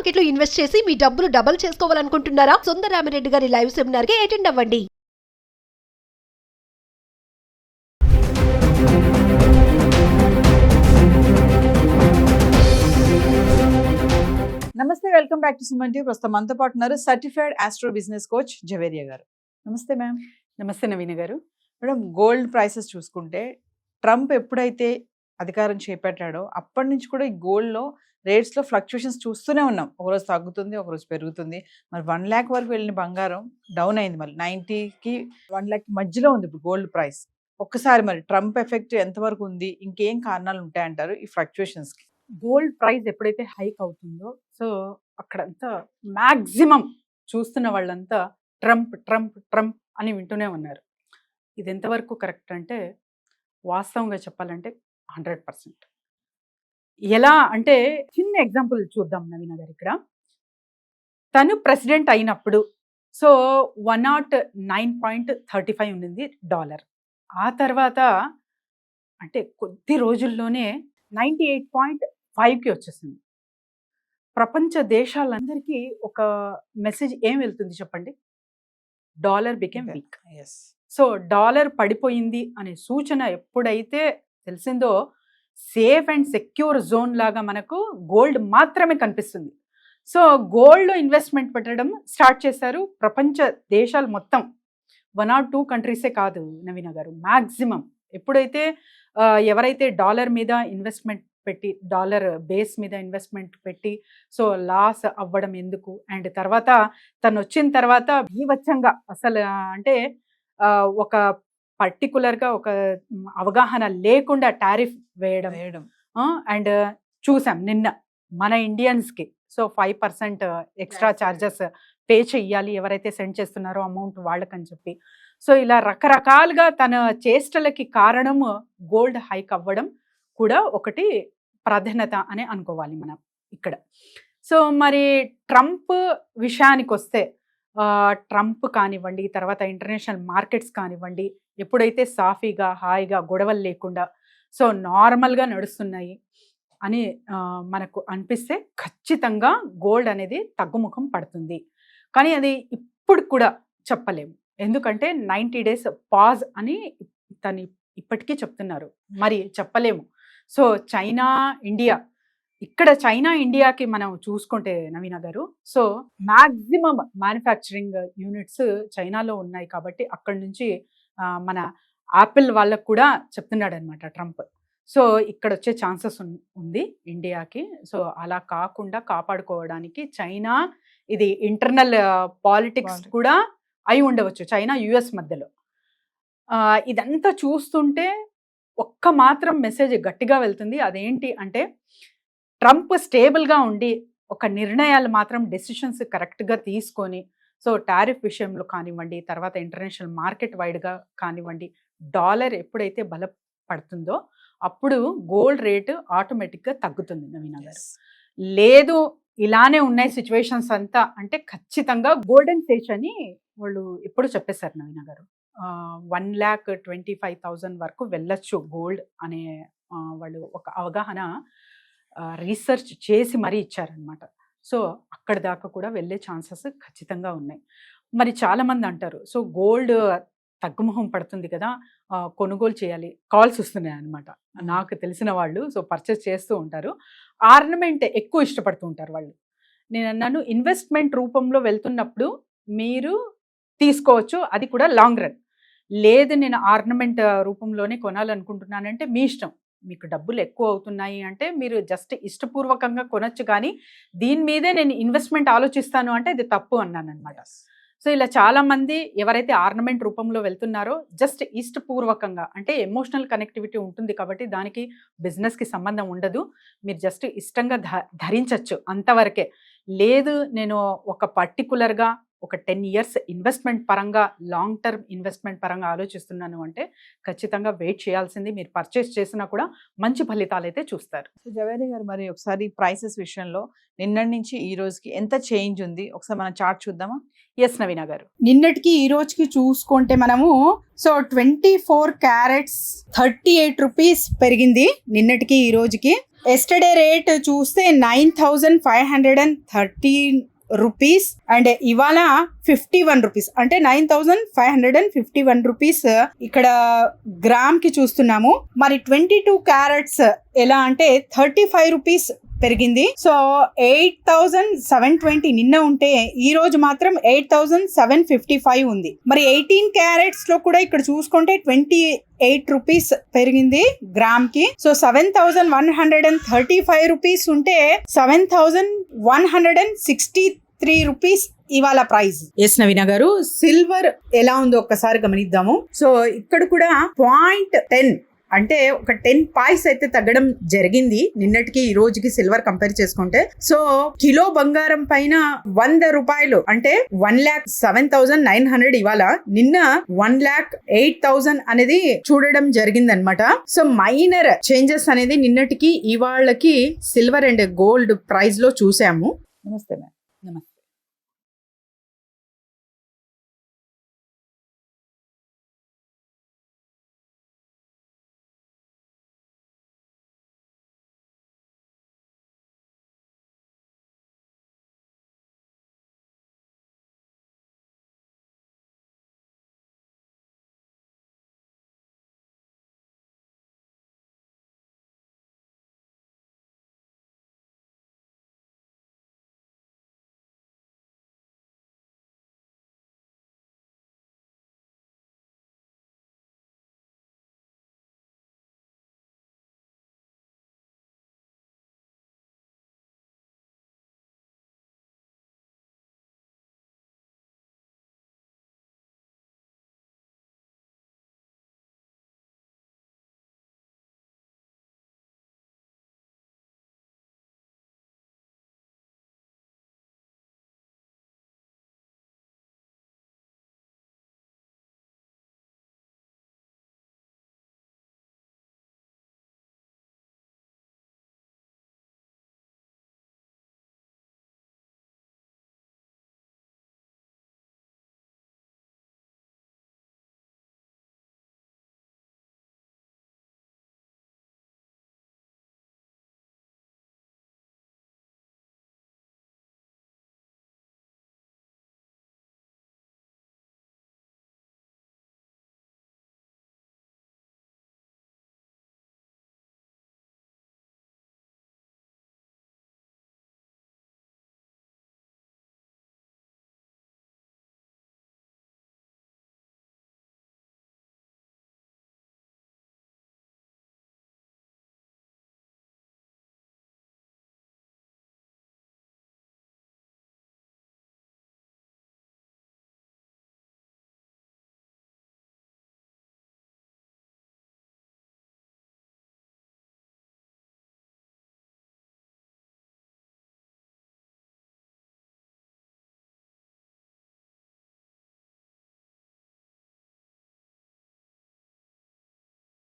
Market లో invest చేసి మీ డబ్బులు డబుల్ చేసుకోవాలనుకుంటున్నారా? సుందరరామిరెడ్డి గారి లైవ్ సెమినార్ కి అటెండ్ అవ్వండి. నమస్తే, welcome back to Suman TV. ప్రస్తుతం మనతో పాటు ఉన్నారు certified astro business coach Javeria గారు. నమస్తే మ్యామ్. నమస్తే నవీన గారు. మేడం, గోల్డ్ ప్రైసెస్ చూసుకుంటే ట్రంప్ ఎప్పుడైతే అధికారం చేపట్టాడో అప్పటి నుంచి కూడా ఈ గోల్డ్లో రేట్స్లో ఫ్లక్చుయేషన్స్ చూస్తూనే ఉన్నాం. ఒకరోజు తగ్గుతుంది, ఒకరోజు పెరుగుతుంది. మరి 1 lakh వరకు వెళ్ళిన బంగారం డౌన్ అయింది, మళ్ళీ 90కి 1 lakh మధ్యలో ఉంది ఇప్పుడు గోల్డ్ ప్రైస్. ఒక్కసారి మరి ట్రంప్ ఎఫెక్ట్ ఎంతవరకు ఉంది, ఇంకేం కారణాలు ఉంటాయంటారు ఈ ఫ్లక్చుయేషన్స్కి? గోల్డ్ ప్రైస్ ఎప్పుడైతే హైక్ అవుతుందో సో అక్కడంతా మ్యాక్సిమం చూస్తున్న వాళ్ళంతా ట్రంప్ ట్రంప్ ట్రంప్ అని వింటూనే ఉన్నారు. ఇది ఎంతవరకు కరెక్ట్ అంటే వాస్తవంగా చెప్పాలంటే 100%. ఎలా అంటే చిన్న ఎగ్జాంపుల్ చూద్దాం నవీన గారు. ఇక్కడ తను ప్రెసిడెంట్ అయినప్పుడు సో 109.35 ఉండింది డాలర్. ఆ తర్వాత అంటే కొద్ది రోజుల్లోనే 98.5కి వచ్చేసింది. ప్రపంచ దేశాలందరికీ ఒక మెసేజ్ ఏం వెళ్తుంది చెప్పండి? Dollar became week. So dollar పడిపోయింది అనే సూచన ఎప్పుడైతే తెలిసిందో సేఫ్ అండ్ సెక్యూర్ జోన్ లాగా మనకు గోల్డ్ మాత్రమే కనిపిస్తుంది. సో గోల్డ్లో ఇన్వెస్ట్మెంట్ పెట్టడం స్టార్ట్ చేశారు ప్రపంచ దేశాలు మొత్తం. 1 or 2 కంట్రీసే కాదు నవీన గారు, మ్యాక్సిమం. ఎప్పుడైతే ఎవరైతే డాలర్ మీద ఇన్వెస్ట్మెంట్ పెట్టి డాలర్ బేస్ మీద ఇన్వెస్ట్మెంట్ పెట్టి సో లాస్ అవ్వడం ఎందుకు, అండ్ తర్వాత తను వచ్చిన తర్వాత బీభత్సంగా అసలు అంటే ఒక పర్టికులర్గా ఒక అవగాహన లేకుండా టారిఫ్ వేయడం అండ్ చూసాం నిన్న మన ఇండియన్స్కి సో 5% ఎక్స్ట్రా ఛార్జెస్ పే చెయ్యాలి ఎవరైతే సెండ్ చేస్తున్నారో అమౌంట్ వాళ్ళకని చెప్పి. సో ఇలా రకరకాలుగా తన చేష్టలకి కారణము గోల్డ్ హైక్ అవ్వడం కూడా ఒకటి ప్రాధాన్యత అని అనుకోవాలి మనం ఇక్కడ. సో మరి ట్రంప్ విషయానికి వస్తే ట్రంప్ కానివ్వండి, తర్వాత ఇంటర్నేషనల్ మార్కెట్స్ కానివ్వండి, ఎప్పుడైతే సాఫీగా హాయిగా గొడవలు లేకుండా సో నార్మల్గా నడుస్తున్నాయి అని మనకు అనిపిస్తే ఖచ్చితంగా గోల్డ్ అనేది తగ్గుముఖం పడుతుంది. కానీ అది ఇప్పుడు కూడా చెప్పలేము, ఎందుకంటే 90 days పాజ్ అని తను ఇప్పటికీ చెప్తున్నారు, మరి చెప్పలేము. సో చైనా ఇండియా, ఇక్కడ చైనా ఇండియాకి మనం చూసుకుంటే నవీన గారు సో మ్యాక్సిమం మ్యానుఫ్యాక్చరింగ్ యూనిట్స్ చైనాలో ఉన్నాయి కాబట్టి అక్కడి నుంచి మన యాపిల్ వాళ్ళకు కూడా చెప్తున్నాడు అనమాట ట్రంప్. సో ఇక్కడ వచ్చే ఛాన్సెస్ ఉంది ఇండియాకి. సో అలా కాకుండా కాపాడుకోవడానికి చైనా ఇది ఇంటర్నల్ పాలిటిక్స్ కూడా అయి ఉండవచ్చు చైనా యుఎస్ మధ్యలో. ఇదంతా చూస్తుంటే ఒక్క మాత్రం మెసేజ్ గట్టిగా వెళ్తుంది, అదేంటి అంటే ట్రంప్ స్టేబుల్గా ఉండి ఒక నిర్ణయాలు మాత్రం డెసిషన్స్ కరెక్ట్గా తీసుకొని సో టారిఫ్ విషయంలో కానివ్వండి, తర్వాత ఇంటర్నేషనల్ మార్కెట్ వైడ్గా కానివ్వండి, డాలర్ ఎప్పుడైతే బలపడుతుందో అప్పుడు గోల్డ్ రేటు ఆటోమేటిక్గా తగ్గుతుంది నవీన గారు. లేదు ఇలానే ఉన్నాయి సిచ్యువేషన్స్ అంతా అంటే ఖచ్చితంగా గోల్డెన్ ఏజ్ అని వాళ్ళు ఎప్పుడు చెప్పేశారు నవీన గారు. 1,25,000 వరకు వెళ్ళొచ్చు గోల్డ్ అనే వాళ్ళు ఒక అవగాహన రీసెర్చ్ చేసి మరీ ఇచ్చారనమాట. సో అక్కడ దాకా కూడా వెళ్ళే ఛాన్సెస్ ఖచ్చితంగా ఉన్నాయి. మరి చాలామంది అంటారు సో గోల్డ్ తగ్గుముఖం పడుతుంది కదా, కొనుగోలు చేయాలి. కాల్స్ వస్తున్నాయి అనమాట, నాకు తెలిసిన వాళ్ళు సో పర్చేస్ చేస్తూ ఉంటారు. ఆర్నమెంట్ ఎక్కువ ఇష్టపడుతూ ఉంటారు వాళ్ళు. నేను అన్నాను ఇన్వెస్ట్మెంట్ రూపంలో వెళ్తున్నప్పుడు మీరు తీసుకోవచ్చు, అది కూడా లాంగ్ రన్. లేదు నేను ఆర్నమెంట్ రూపంలోనే కొనాలనుకుంటున్నానంటే మీ ఇష్టం, మీకు డబ్బులు ఎక్కువ అవుతున్నాయి అంటే మీరు జస్ట్ ఇష్టపూర్వకంగా కొనొచ్చు, కానీ దీని మీదే నేను ఇన్వెస్ట్మెంట్ ఆలోచిస్తాను అంటే అది తప్పు అన్నాను అనమాట. సో ఇలా చాలామంది ఎవరైతే ఆర్నమెంట్ రూపంలో వెళ్తున్నారో జస్ట్ ఇష్టపూర్వకంగా అంటే ఎమోషనల్ కనెక్టివిటీ ఉంటుంది కాబట్టి దానికి బిజినెస్కి సంబంధం ఉండదు, మీరు జస్ట్ ఇష్టంగా ధరించవచ్చు అంతవరకే. లేదు నేను ఒక పర్టికులర్గా ఒక 10 years ఇన్వెస్ట్మెంట్ పరంగా లాంగ్ టర్మ్ ఇన్వెస్ట్మెంట్ పరంగా ఆలోచిస్తున్నాను అంటే ఖచ్చితంగా వెయిట్ చేయాల్సింది. మీరు పర్చేస్ చేసినా కూడా మంచి ఫలితాలు అయితే చూస్తారు. సో జవేరియా గారు, మరి ఒకసారి ప్రైసెస్ విషయంలో నిన్నటి నుంచి ఈ రోజుకి ఎంత చేంజ్ ఉంది ఒకసారి మనం చార్ట్ చూద్దామా? ఎస్ నవీన గారు, నిన్నటికి ఈ రోజుకి చూసుకుంటే మనము సో 24 carats 38 rupees పెరిగింది నిన్నటికి ఈ రోజుకి. ఎస్టర్డే రేట్ చూస్తే 9,513 రూపీస్ అండ్ ఇవాళ 51 రూపీస్, అంటే 9,551 రూపీస్ ఇక్కడ గ్రామ్ కి చూస్తున్నాము. మరి 22 క్యారెట్స్ ఎలా అంటే 35 రూపీస్ పెరిగింది. సో 8,720 నిన్న ఉంటే ఈ రోజు మాత్రం 8,755 ఉంది. మరి 18 క్యారెట్స్ లో కూడా ఇక్కడ చూసుకుంటే 28 రూపీస్ పెరిగింది గ్రామ్ కి. సో 7,135 రూపీస్ ఉంటే 7,163 రూపీస్ ఇవాళ ప్రైస్. ఎస్ నవీన గారు, సిల్వర్ ఎలా ఉందో ఒక్కసారి గమనిద్దాము. సో ఇక్కడ కూడా 0.10 అంటే ఒక 10 పాయింట్స్ అయితే తగ్గడం జరిగింది నిన్నటికి ఈ రోజుకి సిల్వర్ కంపేర్ చేసుకుంటే. సో కిలో బంగారం పైన 100 రూపాయలు అంటే 1,07,900 ఇవాళ, నిన్న 1,08,000 అనేది చూడడం జరిగింది అనమాట. సో మైనర్ చేంజెస్ అనేది నిన్నటికి ఇవాళకి సిల్వర్ అండ్ గోల్డ్ ప్రైస్ లో చూసాము. నమస్తే మ్యామ్.